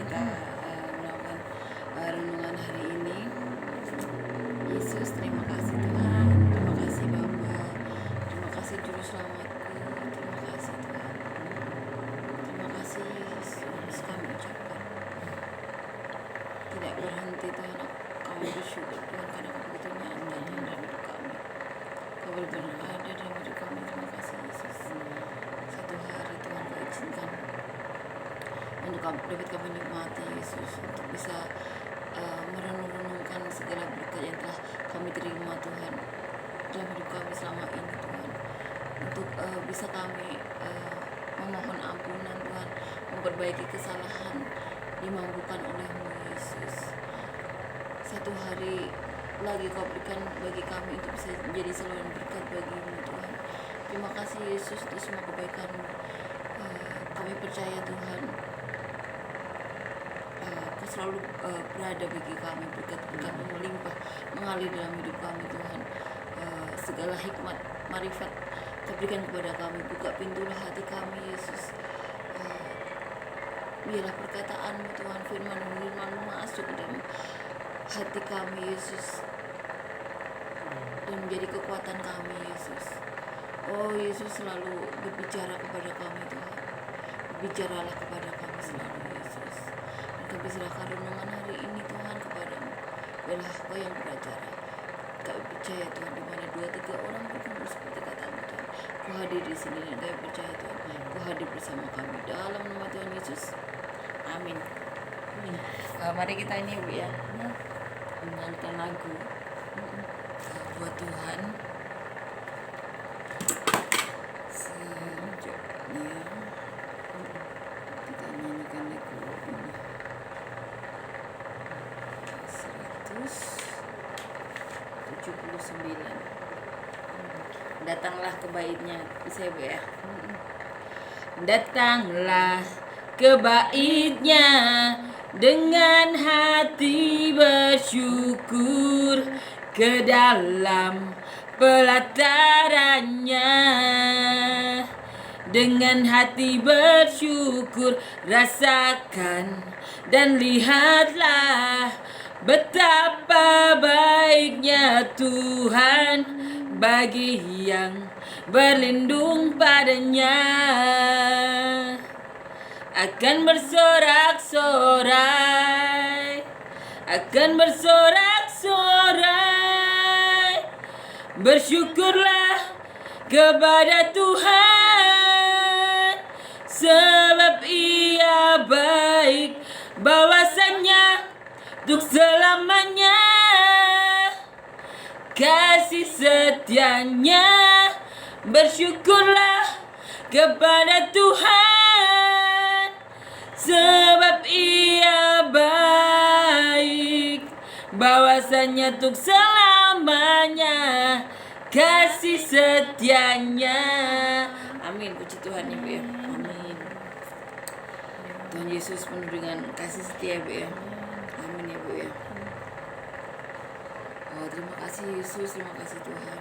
kita melakukan renungan hari ini. Yesus, terima kasih Tuhan, terima kasih Bapa, terima kasih Juru Selamatku, terima kasih Tuhan, terima kasih Yesus, kami ucapkan tidak berhenti Tuhan, kami bersyukur Tuhan karena Kau begitu nyata Tuhan dalam hidup kami, Kau benar-benar ada dalam hidup kami. Terima kasih Yesus. Satu hari Tuhan Kau izinkan untuk dapat kami nikmati Yesus, untuk bisa merenung-renungkan segala berkat yang telah kami terima Tuhan dalam hidup kami selama ini Tuhan, untuk bisa kami memohon ampunan Tuhan, memperbaiki kesalahan dimampukan oleh-Mu Yesus. Satu hari lagi Kau berikan bagi kami untuk bisa menjadi saluran berkat bagi-Mu Tuhan. Terima kasih Yesus untuk semua kebaikan-Mu. Kami percaya Tuhan Kau selalu berada bagi kami, berkat-berkat-Mu melimpah mengalir dalam hidup kami Tuhan. Segala hikmat, marifat Kau berikan kepada kami. Buka pintulah hati kami Yesus. Biarlah perkataan-Mu Tuhan, firman-Mu masuk ke dalam hati kami Yesus, dan menjadi kekuatan kami Yesus. Oh Yesus, selalu berbicara kepada kami Tuhan. Bicaralah kepada kami selalu Yesus. Dan kami serahkan renungan hari ini Tuhan kepadamu. Biarlah Kau yang beracara. Kami percaya Tuhan, di mana 2-3 orang berkumpul seperti kata-Mu Tuhan, Kau hadir di sini, dan kami percaya Tuhan Kau hadir bersama kami dalam nama Tuhan Yesus. Amin. Mari kita ini Bu ya, menyanyikan lagu buat Tuhan. Selanjutnya kita nyanyikan lagu ini 179. Datanglah ke baitnya, bisa ya Bu ya. Datanglah ke baitnya dengan hati bersyukur, ke dalam pelatarannya dengan hati bersyukur. Rasakan dan lihatlah betapa baiknya Tuhan bagi yang berlindung padanya. Akan bersorak-sorai, akan bersorak-sorai. Bersyukurlah kepada Tuhan, sebab Ia baik, bahwasanya untuk selamanya kasih setianya. Bersyukurlah kepada Tuhan, sebab Ia baik, bahwasanya untuk selamanya kasih setianya. Amin. Puji Tuhan ya Bu ya. Amin. Tuhan Yesus penuh dengan kasih setia Bu ya. Amin ya Bu ya. Oh, terima kasih Yesus, terima kasih Tuhan.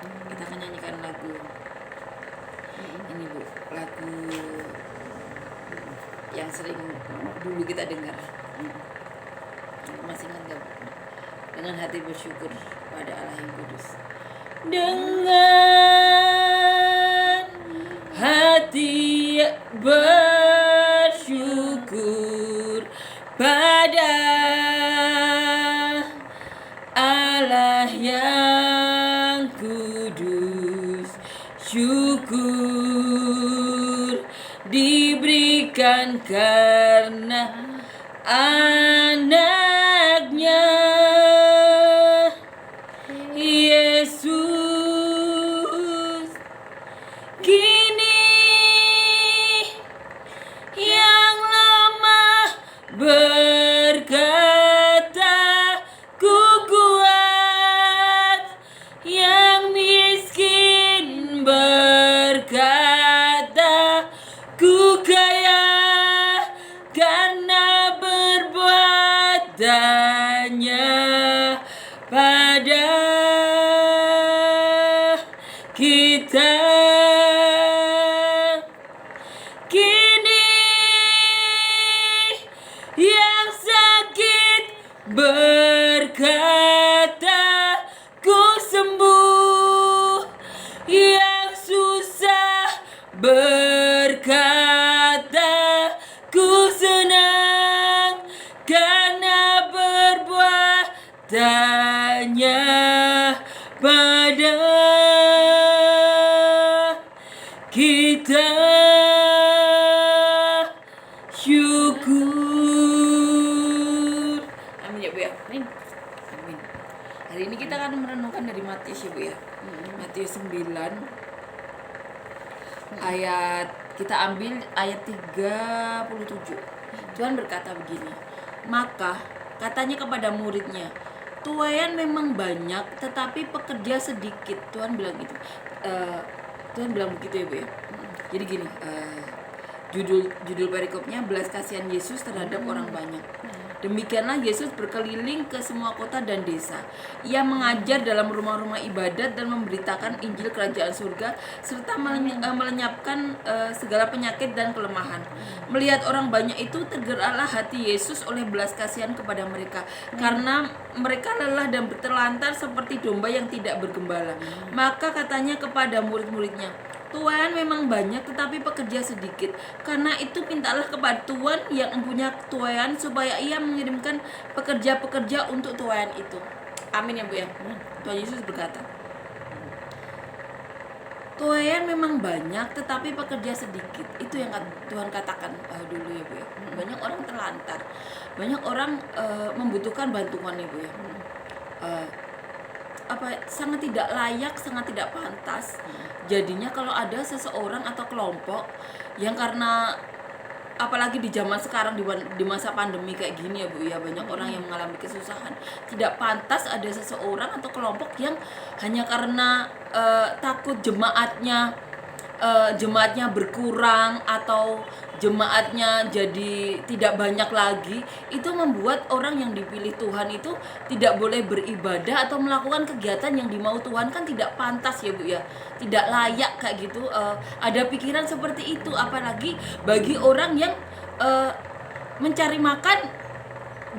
Kita akan nyanyikan lagu ini Bu, lagu yang sering dulu kita dengar. Masih ingat gak Bu? Dengan hati bersyukur pada Allah yang kudus. Dengan hati bersyukur pada Allah yang kudus, syukur diberikan karena anaknya Yesus. Kini yang lemah berkata ku kuat, yang miskin berkata ku kaya, karena perbuatannya tanya pada kita syukur. Amin ya Bu ya. Amin. Amin. Hari ini kita akan merenungkan dari Matius ya Bu ya. Matius 9 ayat, kita ambil ayat 37. Tuhan berkata begini, maka katanya kepada muridnya, tuaian memang banyak tetapi pekerja sedikit. Tuhan bilang gitu. Tuhan bilang begitu ya Bu ya. Jadi gini, judul perikopnya belas kasihan Yesus terhadap orang banyak. Demikianlah Yesus berkeliling ke semua kota dan desa. Ia mengajar dalam rumah-rumah ibadat dan memberitakan Injil Kerajaan Surga serta melenyapkan segala penyakit dan kelemahan. Melihat orang banyak itu, tergeraklah hati Yesus oleh belas kasihan kepada mereka, karena mereka lelah dan berterlantar seperti domba yang tidak bergembala. Maka katanya kepada murid-muridnya, tuaian memang banyak tetapi pekerja sedikit. Karena itu mintalah kepada Tuhan yang mempunyai tuaian supaya ia mengirimkan pekerja-pekerja untuk tuaian itu. Amin ya Bu ya. Tuhan Yesus berkata, tuaian memang banyak tetapi pekerja sedikit. Itu yang Tuhan katakan dulu ya Bu ya. Banyak orang terlantar, banyak orang membutuhkan bantuan ya Bu ya. Sangat tidak layak, sangat tidak pantas. Jadinya kalau ada seseorang atau kelompok yang, karena apalagi di zaman sekarang di masa pandemi kayak gini ya Bu ya, banyak orang yang mengalami kesusahan. Tidak pantas ada seseorang atau kelompok yang hanya karena takut jemaatnya berkurang atau jemaatnya jadi tidak banyak lagi, itu membuat orang yang dipilih Tuhan itu tidak boleh beribadah atau melakukan kegiatan yang dimau Tuhan. Kan tidak pantas ya Bu ya, tidak layak kayak gitu. Ada pikiran seperti itu, apalagi bagi orang yang mencari makan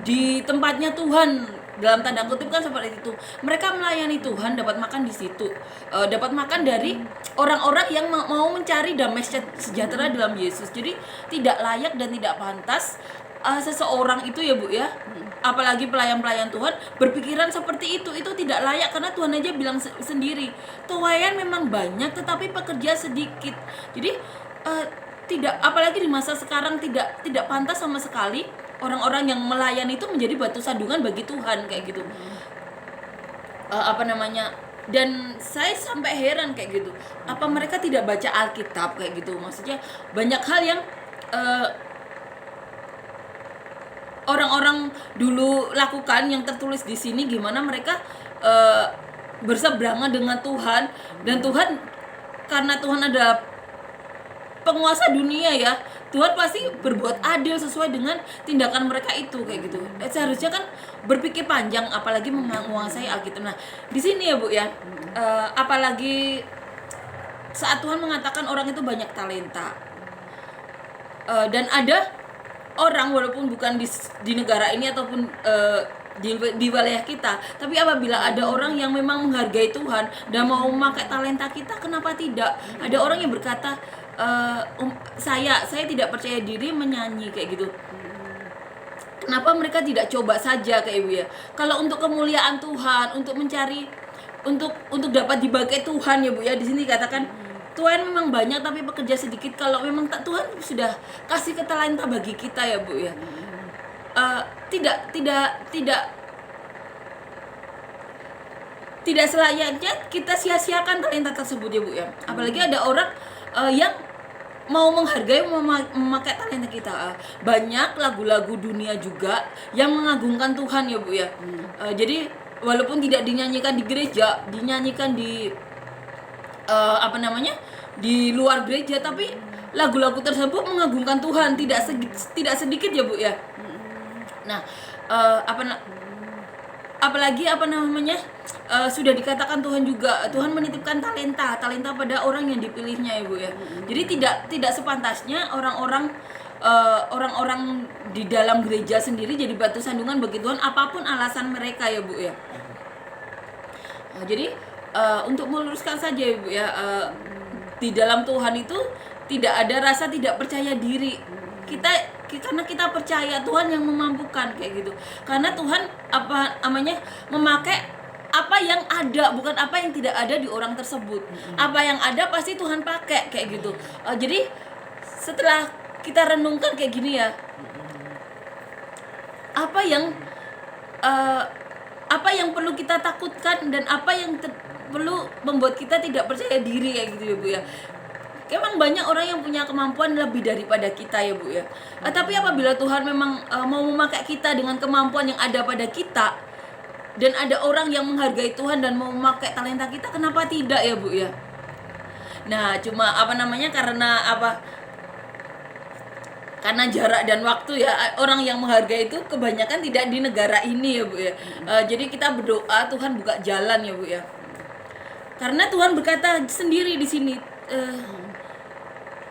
di tempatnya Tuhan, dalam tanda kutip kan seperti itu. Mereka melayani Tuhan, dapat makan di situ, dapat makan dari orang-orang yang mau mencari damai sejahtera dalam Yesus. Jadi tidak layak dan tidak pantas seseorang itu ya Bu ya, apalagi pelayan-pelayan Tuhan berpikiran seperti itu. Itu tidak layak, karena Tuhan aja bilang sendiri, tuaian memang banyak tetapi pekerja sedikit. Jadi tidak, apalagi di masa sekarang tidak pantas sama sekali orang-orang yang melayani itu menjadi batu sandungan bagi Tuhan kayak gitu. Dan saya sampai heran kayak gitu, apa mereka tidak baca Alkitab kayak gitu. Maksudnya banyak hal yang orang-orang dulu lakukan yang tertulis di sini, gimana mereka berseberangan dengan Tuhan. Dan Tuhan, karena Tuhan adalah penguasa dunia ya, Tuhan pasti berbuat adil sesuai dengan tindakan mereka itu kayak gitu. Seharusnya kan berpikir panjang, apalagi menguasai Alkitab. Nah di sini ya Bu ya, apalagi saat Tuhan mengatakan orang itu banyak talenta, dan ada orang walaupun bukan di negara ini ataupun di wilayah kita, tapi apabila ada orang yang memang menghargai Tuhan dan mau memakai talenta kita, kenapa tidak? Ada orang yang berkata, saya tidak percaya diri menyanyi kayak gitu. Kenapa mereka tidak coba saja kayak Ibu ya? Kalau untuk kemuliaan Tuhan, untuk mencari, untuk dapat dipakai Tuhan ya Bu ya. Di sini katakan Tuhan memang banyak tapi pekerja sedikit. Kalau memang Tuhan sudah kasih talenta bagi kita ya Bu ya, tidak selayaknya kita sia-siakan talenta tersebut ya Bu ya. Apalagi ada orang yang mau menghargai, memakai talenta kita. Banyak lagu-lagu dunia juga yang mengagungkan Tuhan ya Bu ya. Jadi walaupun tidak dinyanyikan di gereja, dinyanyikan di di luar gereja, tapi lagu-lagu tersebut mengagungkan Tuhan, tidak sedikit ya Bu ya. Nah, apalagi sudah dikatakan Tuhan juga, Tuhan menitipkan talenta pada orang yang dipilihnya ya Bu ya. Jadi tidak sepantasnya orang-orang di dalam gereja sendiri jadi batu sandungan bagi Tuhan, apapun alasan mereka ya Bu ya. Jadi untuk meluruskan saja ya Bu ya, di dalam Tuhan itu tidak ada rasa tidak percaya diri. karena kita percaya Tuhan yang memampukan kayak gitu. Karena Tuhan memakai apa yang ada, bukan apa yang tidak ada di orang tersebut. Apa yang ada pasti Tuhan pakai kayak gitu. Jadi setelah kita renungkan kayak gini ya, apa yang perlu kita takutkan dan apa yang perlu membuat kita tidak percaya diri kayak gitu ya Bu ya. Memang banyak orang yang punya kemampuan lebih daripada kita ya Bu ya. Tapi apabila Tuhan memang mau memakai kita dengan kemampuan yang ada pada kita, dan ada orang yang menghargai Tuhan dan mau memakai talenta kita, kenapa tidak ya Bu ya? Nah, cuma karena jarak dan waktu ya, orang yang menghargai itu kebanyakan tidak di negara ini ya Bu ya. Jadi kita berdoa Tuhan buka jalan ya Bu ya. Karena Tuhan berkata sendiri di sini,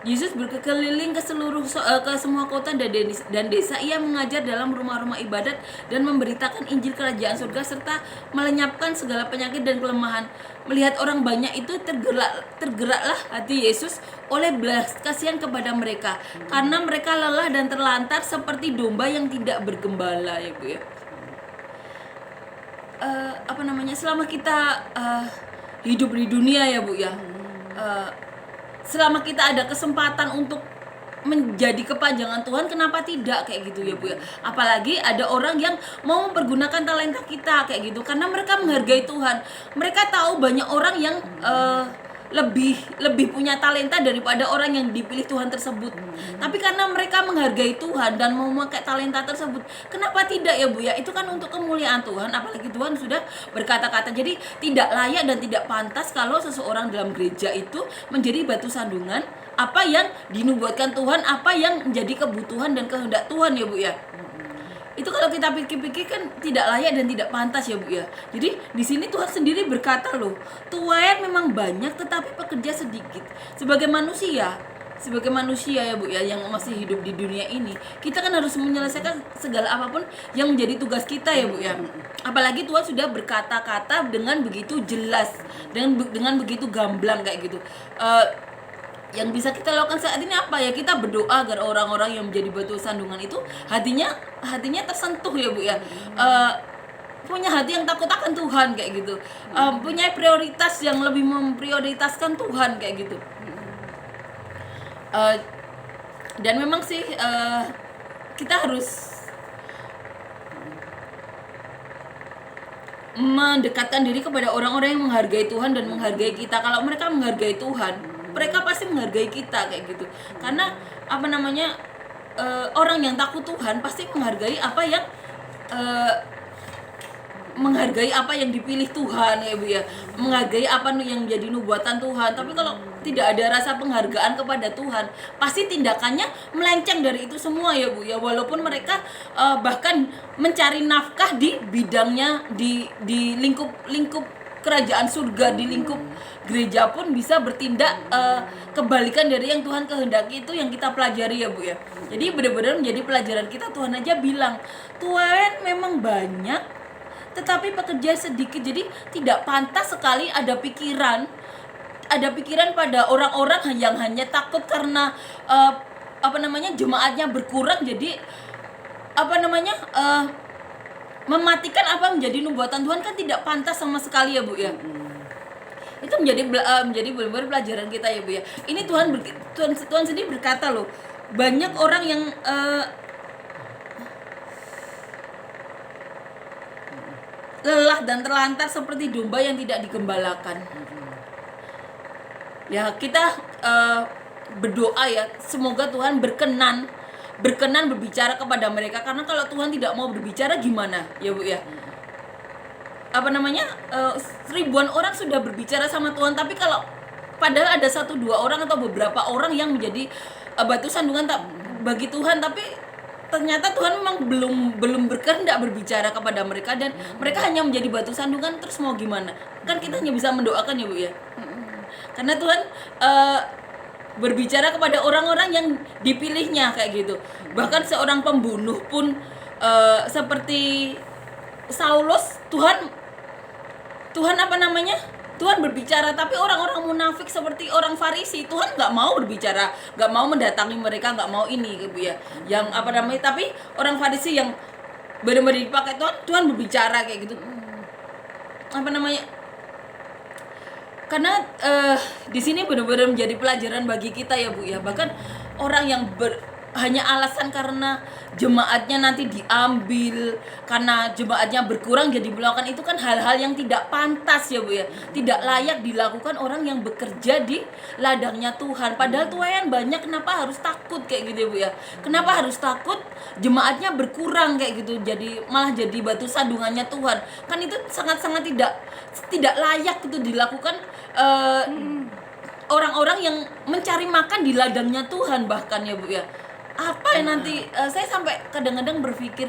Yesus berkeliling ke semua kota dan desa. Ia mengajar dalam rumah-rumah ibadat dan memberitakan Injil Kerajaan Surga serta melenyapkan segala penyakit dan kelemahan. Melihat orang banyak itu tergeraklah hati Yesus oleh belas kasihan kepada mereka, karena mereka lelah dan terlantar seperti domba yang tidak bergembala ya Bu ya. Selama kita hidup di dunia ya Bu ya, selama kita ada kesempatan untuk menjadi kepanjangan Tuhan, kenapa tidak kayak gitu ya Bu ya. Apalagi ada orang yang mau mempergunakan talenta kita kayak gitu, karena mereka menghargai Tuhan. Mereka tahu banyak orang yang lebih punya talenta daripada orang yang dipilih Tuhan tersebut. Tapi karena mereka menghargai Tuhan dan mau memakai talenta tersebut, kenapa tidak ya Bu ya? Itu kan untuk kemuliaan Tuhan. Apalagi Tuhan sudah berkata-kata, jadi tidak layak dan tidak pantas kalau seseorang dalam gereja itu menjadi batu sandungan apa yang dinubuatkan Tuhan, apa yang menjadi kebutuhan dan kehendak Tuhan ya Bu ya. Itu kalau kita pikir-pikir kan tidak layak dan tidak pantas ya Bu ya. Jadi di sini Tuhan sendiri berkata loh, tuayan memang banyak tetapi pekerja sedikit. Sebagai manusia ya Bu ya, yang masih hidup di dunia ini, kita kan harus menyelesaikan segala apapun yang menjadi tugas kita ya Bu ya. Apalagi Tuhan sudah berkata-kata dengan begitu jelas, dengan begitu gamblang kayak gitu. Yang bisa kita lakukan saat ini apa ya? Kita berdoa agar orang-orang yang menjadi batu sandungan itu hatinya tersentuh ya Bu ya. Punya hati yang takut akan Tuhan kayak gitu. Punya prioritas yang lebih memprioritaskan Tuhan kayak gitu. Dan memang sih kita harus mendekatkan diri kepada orang-orang yang menghargai Tuhan dan menghargai kita. Kalau mereka menghargai Tuhan, mereka pasti menghargai kita kayak gitu. Karena orang yang takut Tuhan pasti menghargai apa yang dipilih Tuhan ya Bu ya. Menghargai apa yang menjadi nubuatan Tuhan. Tapi kalau tidak ada rasa penghargaan kepada Tuhan, pasti tindakannya melenceng dari itu semua ya Bu ya. Walaupun mereka bahkan mencari nafkah di bidangnya, di lingkup kerajaan surga, di lingkup gereja pun bisa bertindak kebalikan dari yang Tuhan kehendaki. Itu yang kita pelajari ya Bu ya. Jadi benar-benar menjadi pelajaran kita. Tuhan aja bilang, tuayan memang banyak tetapi pekerja sedikit. Jadi tidak pantas sekali ada pikiran pada orang-orang yang hanya takut karena jemaatnya berkurang, jadi mematikan apa menjadi nubuatan Tuhan. Kan tidak pantas sama sekali ya Bu ya. Itu menjadi benar-benar pelajaran kita ya Bu ya. Ini Tuhan sendiri berkata loh, banyak orang yang lelah dan terlantar seperti domba yang tidak digembalakan. Ya kita berdoa ya, semoga Tuhan berkenan berbicara kepada mereka. Karena kalau Tuhan tidak mau berbicara gimana ya Bu ya. Ribuan orang sudah berbicara sama Tuhan, tapi kalau padahal ada 1-2 orang atau beberapa orang yang menjadi batu sandungan bagi Tuhan, tapi ternyata Tuhan memang belum berkehendak berbicara kepada mereka, dan mereka hanya menjadi batu sandungan. Terus mau gimana? Kan kita hanya bisa mendoakan ya Bu ya. Karena Tuhan berbicara kepada orang-orang yang dipilihnya kayak gitu. Bahkan seorang pembunuh pun seperti Saulus, Tuhan Tuhan berbicara, tapi orang-orang munafik seperti orang Farisi, Tuhan nggak mau berbicara, nggak mau mendatangi mereka, nggak mau ini gitu ya. Yang apa namanya? Tapi orang Farisi yang benar-benar dipakai Tuhan, Tuhan berbicara kayak gitu. Apa namanya? Karena di sini benar-benar menjadi pelajaran bagi kita ya Bu ya. Bahkan orang yang hanya alasan karena jemaatnya nanti diambil, karena jemaatnya berkurang jadi melakukan itu kan hal-hal yang tidak pantas ya Bu ya. Tidak layak dilakukan orang yang bekerja di ladangnya Tuhan. Padahal Tuhan banyak, kenapa harus takut kayak gitu ya Bu ya. Kenapa harus takut jemaatnya berkurang kayak gitu, jadi malah jadi batu sandungannya Tuhan. Kan itu sangat-sangat tidak layak itu dilakukan orang-orang yang mencari makan di ladangnya Tuhan bahkan ya Bu ya. Apa yang nanti saya sampai kadang-kadang berpikir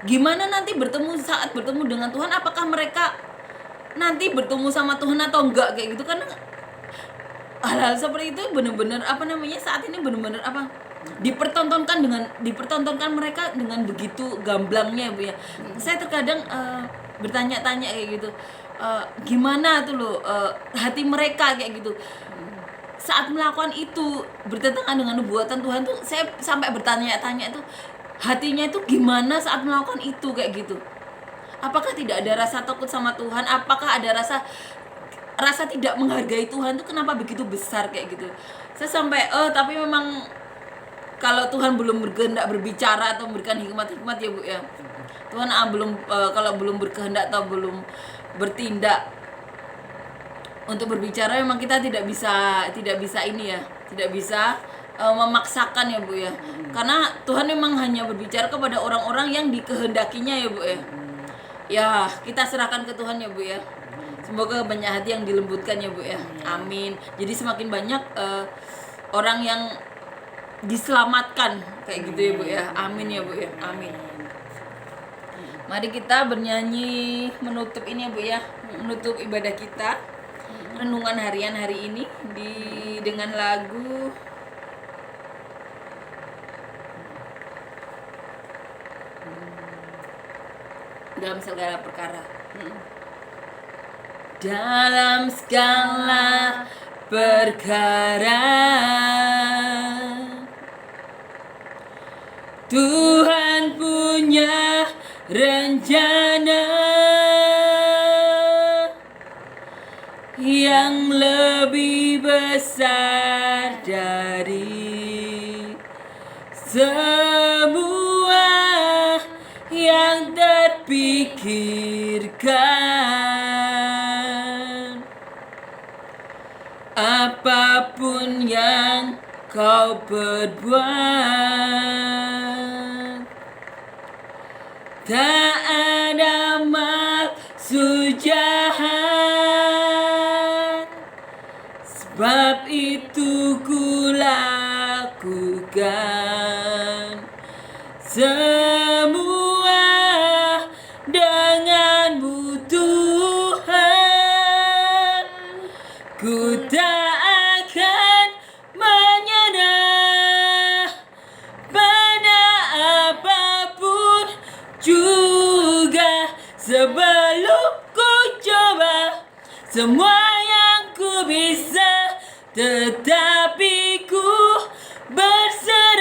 gimana nanti saat bertemu dengan Tuhan, apakah mereka nanti bertemu sama Tuhan atau enggak kayak gitu. Kan hal-hal seperti itu benar-benar apa namanya, saat ini benar-benar apa dipertontonkan mereka dengan begitu gamblangnya Bu ya. Saya terkadang bertanya-tanya kayak gitu, gimana tuh loh hati mereka kayak gitu saat melakukan itu bertentangan dengan nubuatan Tuhan tuh. Saya sampai bertanya-tanya itu hatinya itu gimana saat melakukan itu kayak gitu. Apakah tidak ada rasa takut sama Tuhan? Apakah ada rasa tidak menghargai Tuhan tuh kenapa begitu besar kayak gitu. Saya sampai tapi memang kalau Tuhan belum berkehendak berbicara atau memberikan hikmat-hikmat ya Bu ya, Tuhan kalau belum berkehendak atau belum bertindak untuk berbicara, memang kita tidak bisa ini ya, tidak bisa memaksakan ya Bu ya. Karena Tuhan memang hanya berbicara kepada orang-orang yang dikehendakinya ya Bu ya. Ya, kita serahkan ke Tuhan ya Bu ya. Semoga banyak hati yang dilembutkan ya Bu ya. Amin. Jadi semakin banyak orang yang diselamatkan kayak gitu ya Bu ya. Amin ya Bu ya. Amin. Mari kita bernyanyi menutup ini ya Bu ya. Menutup ibadah kita, renungan harian hari ini dengan lagu dalam segala perkara. Dalam segala perkara Tuhan punya rencana yang lebih besar dari semua yang terpikirkan. Apapun yang kau perbuat, tak ada maksud jahat, sebab itu ku lakukan semua denganmu Tuhan. Ku tak akan menyerah pada apapun juga, sebelum ku coba semua yang ku bisa, tetapi ku berserah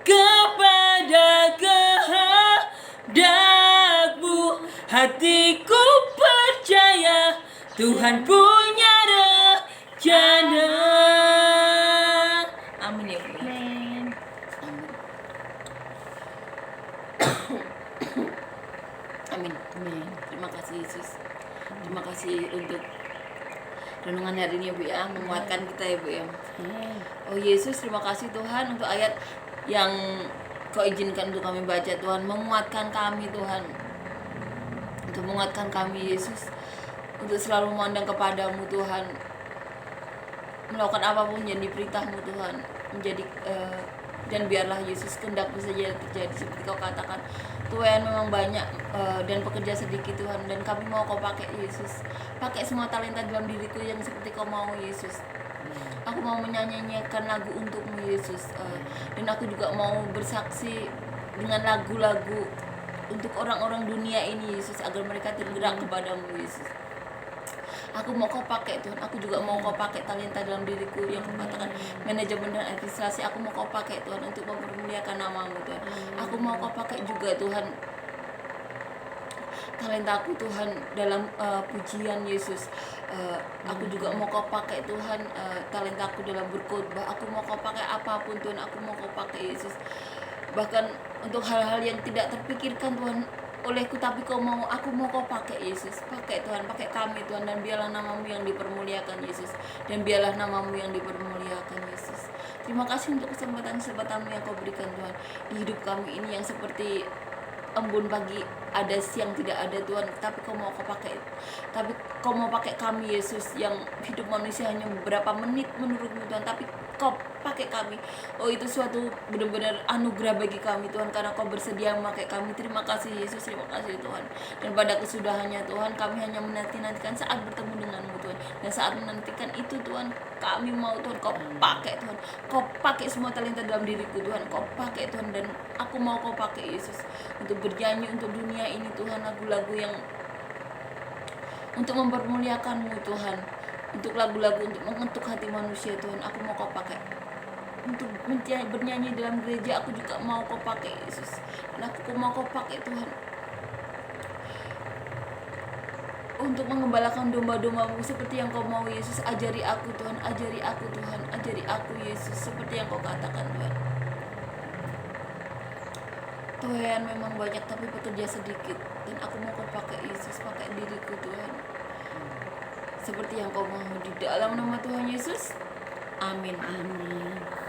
kepada kehendakmu. Hatiku percaya Tuhan punya rencana. Amin ya Bu. Amin. Amin. Amin. Terima kasih Yesus. Terima kasih untuk renungan hari ini ya Bu ya, menguatkan kita ya Bu ya. Oh Yesus, terima kasih Tuhan untuk ayat yang Kau izinkan untuk kami baca Tuhan, menguatkan kami Tuhan, untuk menguatkan kami Yesus, untuk selalu memandang kepadamu Tuhan, melakukan apapun yang diperintahmu Tuhan, menjadi dan biarlah Yesus kehendak-Mu saja terjadi seperti Kau katakan. Tuhan memang banyak dan pekerja sedikit Tuhan, dan kami mau Kau pakai Yesus, pakai semua talenta dalam diriku yang seperti Kau mau Yesus. Aku mau menyanyikan lagu untuk-Mu Yesus, dan aku juga mau bersaksi dengan lagu-lagu untuk orang-orang dunia ini Yesus, agar mereka tergerak kepadamu Yesus. Aku mau Kau pakai Tuhan. Aku juga mau Kau pakai talenta dalam diriku yang Kau katakan manajemen dan administrasi. Aku mau Kau pakai Tuhan untuk mempermuliakan nama-Mu Tuhan. Aku mau Kau pakai juga Tuhan talentaku Tuhan dalam pujian Yesus. Aku juga mau Kau pakai Tuhan talentaku dalam berkhotbah. Aku mau Kau pakai apapun Tuhan. Aku mau Kau pakai Yesus. Bahkan untuk hal-hal yang tidak terpikirkan Tuhan olehku, tapi aku mau Kau pakai Yesus. Pakai Tuhan, pakai kami Tuhan, dan biarlah nama-Mu yang dipermuliakan Yesus. Dan biarlah nama-Mu yang dipermuliakan Yesus. Terima kasih untuk kesempatan-kesempatan-Mu yang Kau berikan Tuhan di hidup kami ini yang seperti embun pagi, ada siang tidak ada Tuhan, tapi Kau mau pakai kami Yesus, yang hidup manusia hanya beberapa menit menurut-Mu Tuhan, tapi Kau pakai kami. Oh, itu suatu benar-benar anugerah bagi kami Tuhan, karena Kau bersedia memakai kami. Terima kasih Yesus, terima kasih Tuhan. Dan pada kesudahannya Tuhan, kami hanya menanti-nantikan saat bertemu dengan-Mu Tuhan. Dan saat menantikan itu Tuhan, kami mau Tuhan Kau pakai Tuhan. Kau pakai semua talenta dalam diriku Tuhan. Kau pakai Tuhan, dan aku mau Kau pakai Yesus untuk bernyanyi untuk dunia ini Tuhan, lagu-lagu yang untuk mempermuliakan-Mu Tuhan, untuk lagu-lagu untuk mengetuk hati manusia Tuhan. Aku mau Kau pakai untuk bernyanyi dalam gereja. Aku juga mau Kau pakai Yesus, dan aku mau Kau pakai Tuhan untuk mengembalakan domba-domba-Mu seperti yang Kau mau Yesus. Ajari aku Tuhan, ajari aku Tuhan, ajari aku Yesus, seperti yang Kau katakan Tuhan. Tuhan memang banyak tapi pekerja sedikit, dan aku mau Kau pakai Yesus, pakai diriku Tuhan seperti yang Kau mau, di dalam nama Tuhan Yesus, amin. Amin.